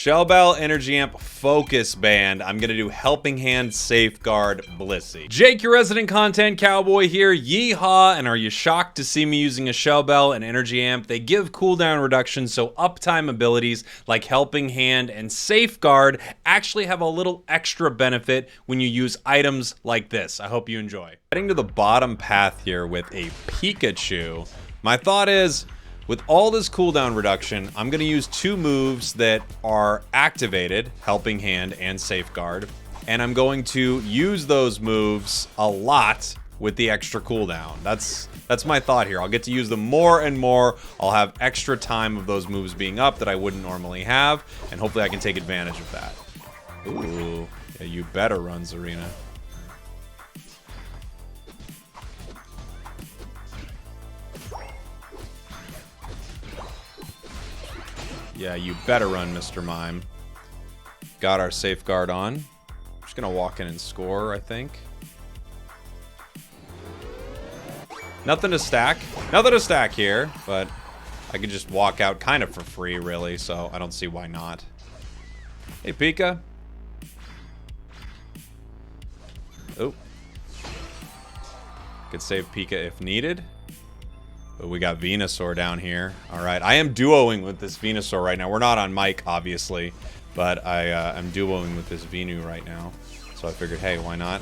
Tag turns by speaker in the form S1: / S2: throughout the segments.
S1: Shell Bell, Energy Amp, Focus Band. I'm gonna do Helping Hand, Safeguard, Blissey. Jake, your resident content cowboy here. Yeehaw, and are you shocked to see me using a Shell Bell and Energy Amp? They give cooldown reduction, so uptime abilities like Helping Hand and Safeguard actually have a little extra benefit when you use items like this. I hope you enjoy. Heading to the bottom path here with a Pikachu. My thought is, with all this cooldown reduction, I'm going to use two moves that are activated, Helping Hand and Safeguard, and I'm going to use those moves a lot with the extra cooldown. That's my thought here. I'll get to use them more and more. I'll have extra time of those moves being up that I wouldn't normally have, and hopefully I can take advantage of that. Ooh, yeah, you better run, Zarina. Yeah, you better run, Mr. Mime. Got our Safeguard on. Just gonna walk in and score, I think. Nothing to stack. Nothing to stack here, but I could just walk out kind of for free, really, so I don't see why not. Hey, Pika. Oh. Could save Pika if needed. But we got Venusaur down here. All right, I am duoing with this Venusaur right now. We're not on mic, obviously, but I'm duoing with this Venu right now. So I figured, hey, why not?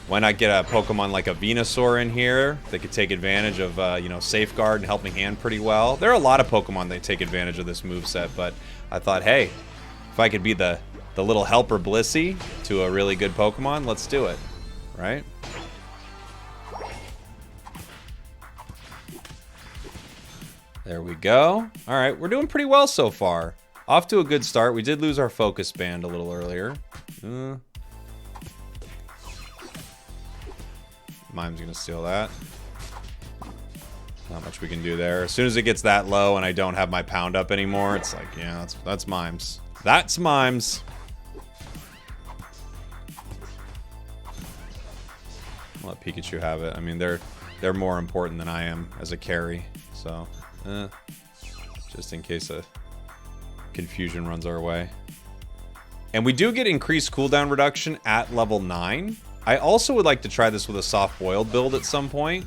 S1: Why not get a Pokemon like a Venusaur in here that could take advantage of, you know, Safeguard and Helping Hand pretty well? There are a lot of Pokemon that take advantage of this moveset, but I thought, hey, if I could be the little helper Blissey to a really good Pokemon, let's do it, right? There we go. All right, we're doing pretty well so far. Off to a good start. We did lose our Focus Band a little earlier. Mime's gonna steal that. Not much we can do there. As soon as it gets that low and I don't have my pound up anymore, it's like, yeah, that's Mimes. That's Mimes. I'll let Pikachu have it. I mean, they're more important than I am as a carry, so. Just in case a confusion runs our way. And we do get increased cooldown reduction at level 9. I also would like to try this with a soft-boiled build at some point,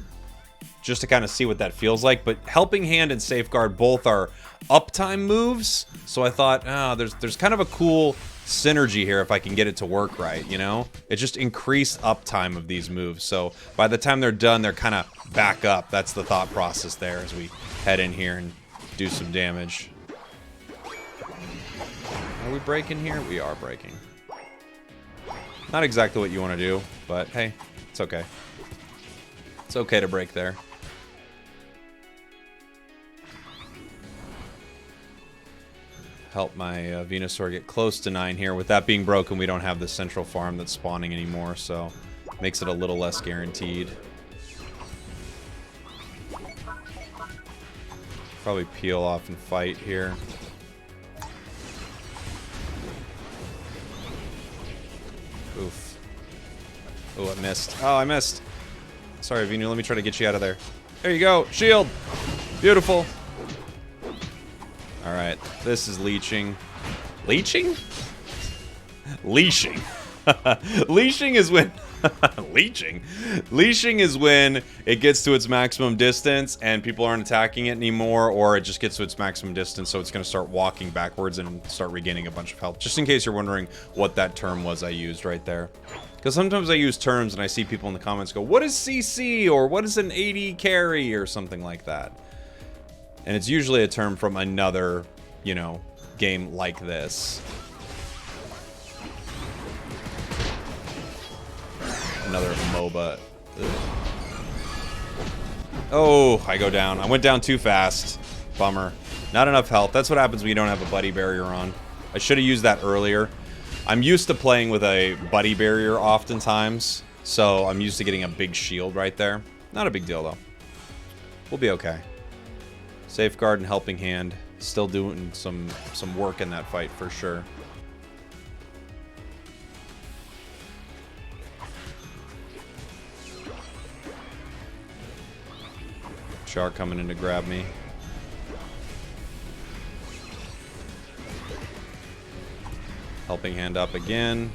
S1: just to kind of see what that feels like. But Helping Hand and Safeguard both are uptime moves, so I thought, there's kind of a cool synergy here if I can get it to work right, you know? It just increased uptime of these moves, so by the time they're done, they're kind of back up. That's the thought process there as we head in here and do some damage. Are we breaking here? We are breaking. Not exactly what you want to do, but hey, it's okay. It's okay to break there. Help my Venusaur get close to 9 here. With that being broken, we don't have the central farm that's spawning anymore, so makes it a little less guaranteed. Probably peel off and fight here. Oof. Oh, I missed. Oh, I missed. Sorry, Venu. Let me try to get you out of there. There you go. Shield. Beautiful. All right. This is leeching. Leeching? Leashing. Leashing is when... Leeching. Leashing is when it gets to its maximum distance and people aren't attacking it anymore, or it just gets to its maximum distance, so it's going to start walking backwards and start regaining a bunch of health. Just in case you're wondering what that term was I used right there. Because sometimes I use terms and I see people in the comments go, what is CC, or what is an 80 carry, or something like that. And it's usually a term from another, you know, game like this. Another MOBA. Ugh. Oh, I go down. I went down too fast. Bummer. Not enough health. That's what happens when you don't have a buddy barrier on. I should have used that earlier. I'm used to playing with a buddy barrier oftentimes, so I'm used to getting a big shield right there. Not a big deal, though. We'll be okay. Safeguard and Helping Hand. Still doing some work in that fight for sure. Shark coming in to grab me. Helping Hand up again.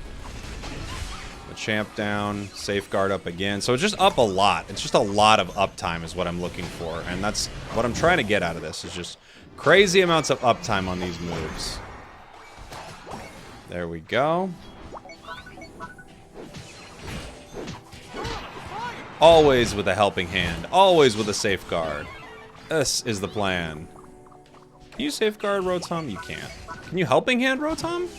S1: Champ down, safeguard up again. So it's just up a lot. It's just a lot of uptime is what I'm looking for. And that's what I'm trying to get out of this, is just crazy amounts of uptime on these moves. There we go. Always with a helping hand. Always with a safeguard. This is the plan. Can you safeguard Rotom? You can't. Can you helping hand Rotom?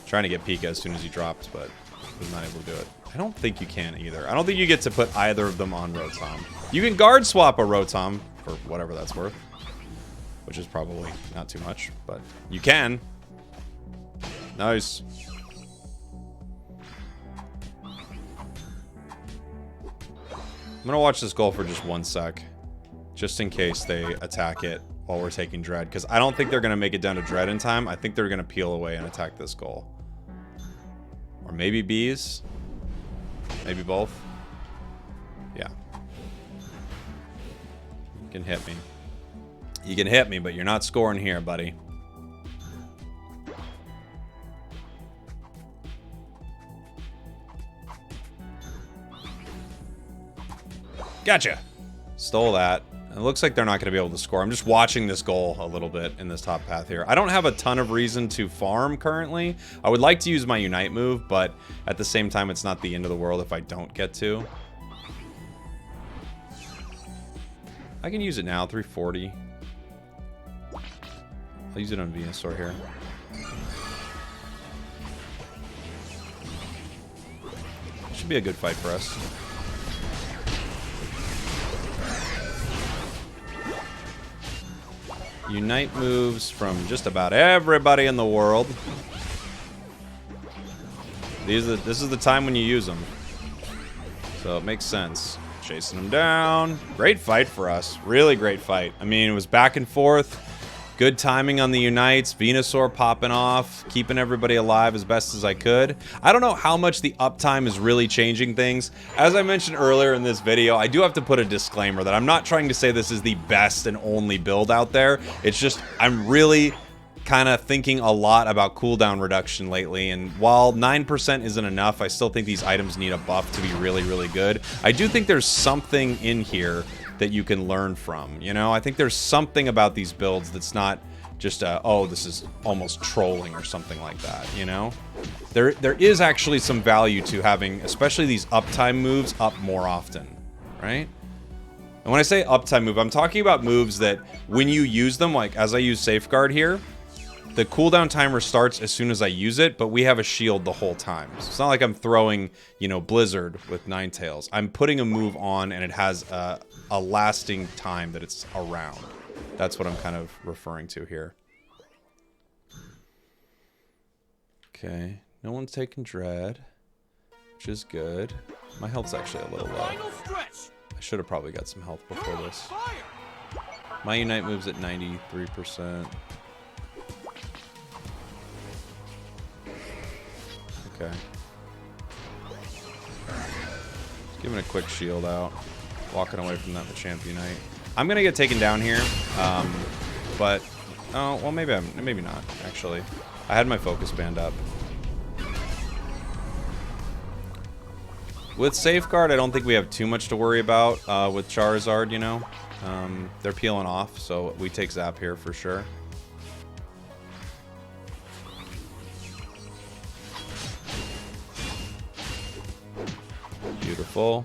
S1: Trying to get Pika as soon as he dropped, but was not able to do it. I don't think you can either. I don't think you get to put either of them on Rotom. You can guard swap a Rotom for whatever that's worth, which is probably not too much, but you can. Nice. I'm gonna watch this goal for just 1 sec, just in case they attack it while we're taking Dread, because I don't think they're gonna make it down to Dread in time. I think they're gonna peel away and attack this goal. Or maybe bees. Maybe both. Yeah. You can hit me. You can hit me, but you're not scoring here, buddy. Gotcha. Stole that. It looks like they're not going to be able to score. I'm just watching this goal a little bit in this top path here. I don't have a ton of reason to farm currently. I would like to use my Unite move, but at the same time, it's not the end of the world if I don't get to. I can use it now, 340. I'll use it on Venusaur here. Should be a good fight for us. Unite moves from just about everybody in the world. This is the time when you use them. So it makes sense. Chasing them down. Great fight for us. Really great fight. I mean, it was back and forth. Good timing on the Unites. Venusaur popping off. Keeping everybody alive as best as I could. I don't know how much the uptime is really changing things. As I mentioned earlier in this video, I do have to put a disclaimer that I'm not trying to say this is the best and only build out there. It's just, I'm really kind of thinking a lot about cooldown reduction lately, and while 9% isn't enough, I still think these items need a buff to be really, really good. I do think there's something in here that you can learn from, you know? I think there's something about these builds that's not just oh, this is almost trolling or something like that, you know? There is actually some value to having, especially these uptime moves, up more often, right? And when I say uptime move, I'm talking about moves that when you use them, like as I use Safeguard here, the cooldown timer starts as soon as I use it, but we have a shield the whole time. So it's not like I'm throwing, you know, Blizzard with Ninetales. I'm putting a move on and it has a lasting time that it's around. That's what I'm kind of referring to here. Okay, no one's taking Dread, which is good. My health's actually a little low. I should have probably got some health before this. My Unite move's at 93%. Okay. Just giving a quick shield out. Walking away from that Machamp Unite. I'm gonna get taken down here, but oh well, maybe not. Actually, I had my focus band up. With Safeguard, I don't think we have too much to worry about with Charizard. You know, they're peeling off, so we take Zap here for sure. Beautiful.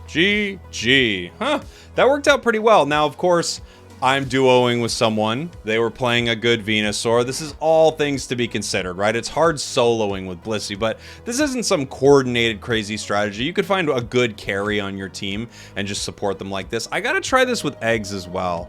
S1: GG. Huh. That worked out pretty well. Now, of course, I'm duoing with someone. They were playing a good Venusaur. This is all things to be considered, right? It's hard soloing with Blissey, but this isn't some coordinated crazy strategy. You could find a good carry on your team and just support them like this. I gotta try this with eggs as well.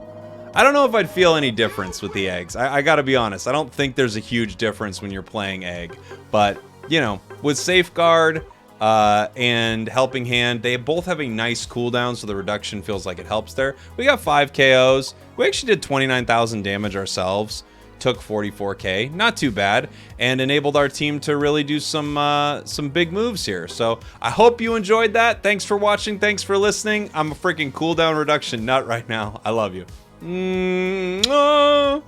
S1: I don't know if I'd feel any difference with the eggs. I gotta be honest. I don't think there's a huge difference when you're playing egg. But, you know, with Safeguard and Helping Hand, they both have a nice cooldown, so the reduction feels like it helps there. We got 5 KOs. We actually did 29,000 damage ourselves. Took 44k, not too bad, and enabled our team to really do some big moves here. So I hope you enjoyed that. Thanks for watching. Thanks for listening. I'm a freaking cooldown reduction nut right now. I love you. Mwah.